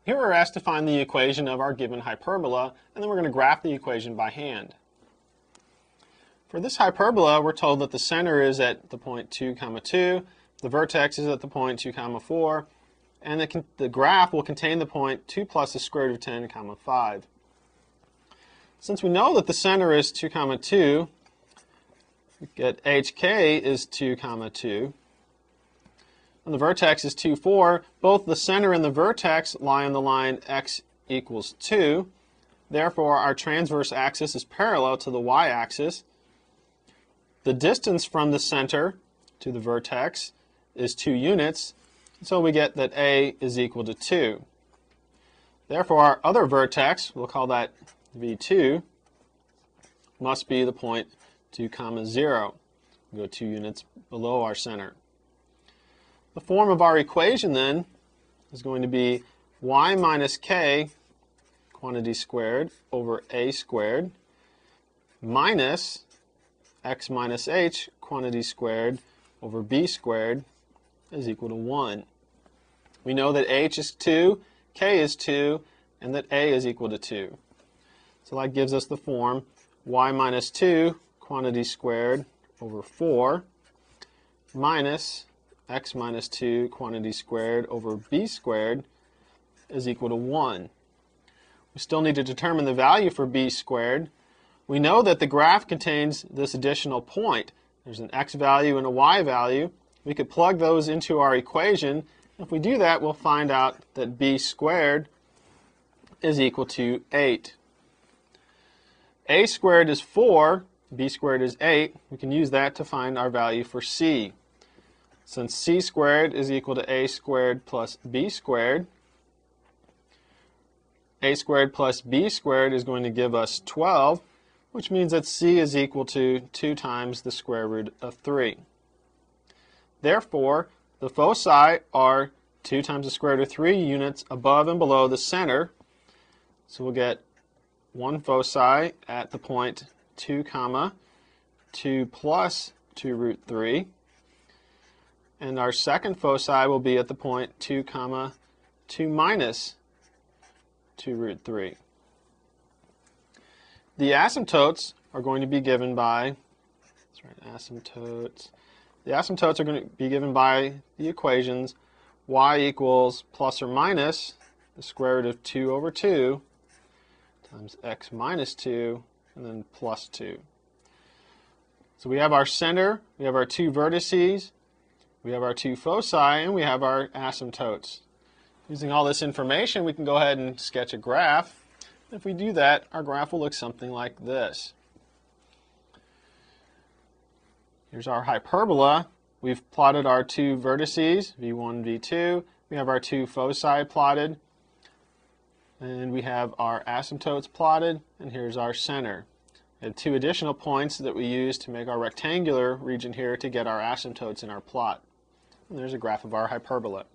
Here we're asked to find the equation of our given hyperbola, and then we're going to graph the equation by hand. For this hyperbola, we're told that the center is at the point 2, 2, the vertex is at the point 2, 4, and the graph will contain the point 2 plus the square root of 10, 5. Since we know that the center is 2, 2, we get HK is 2, 2, and the vertex is 2, 4. Both the center and the vertex lie on the line x equals 2. Therefore, our transverse axis is parallel to the y-axis. The distance from the center to the vertex is 2 units, so we get that A is equal to 2. Therefore, our other vertex, we'll call that V2, must be the point 2, 0. We'll go 2 units below our center. The form of our equation then is going to be y minus k quantity squared over a squared minus x minus h quantity squared over b squared is equal to 1. We know that h is 2, k is 2, and that a is equal to 2. So that gives us the form y minus 2 quantity squared over 4 minus x minus 2 quantity squared over b squared is equal to 1. We still need to determine the value for b squared. We know that the graph contains this additional point. There's an x value and a y value. We could plug those into our equation. If we do that, we'll find out that b squared is equal to 8. A squared is 4, b squared is 8. We can use that to find our value for c. Since c squared is equal to a squared plus b squared, a squared plus b squared is going to give us 12, which means that c is equal to 2 times the square root of 3. Therefore, the foci are 2 times the square root of 3 units above and below the center. So we'll get one foci at the point 2, 2 plus 2 root 3. And our second foci will be at the point 2, 2 minus 2 root 3. The asymptotes are going to be given by, let's write asymptotes. The asymptotes are going to be given by the equations y equals plus or minus the square root of 2 over 2 times x minus 2 and then plus 2. So we have our center, we have our 2 vertices, we have our 2 foci, and we have our asymptotes. Using all this information, we can go ahead and sketch a graph. If we do that, our graph will look something like this. Here's our hyperbola. We've plotted our 2 vertices, v1, v2. We have our 2 foci plotted. And we have our asymptotes plotted. And here's our center. We have 2 additional points that we use to make our rectangular region here to get our asymptotes in our plot. And there's a graph of our hyperbola.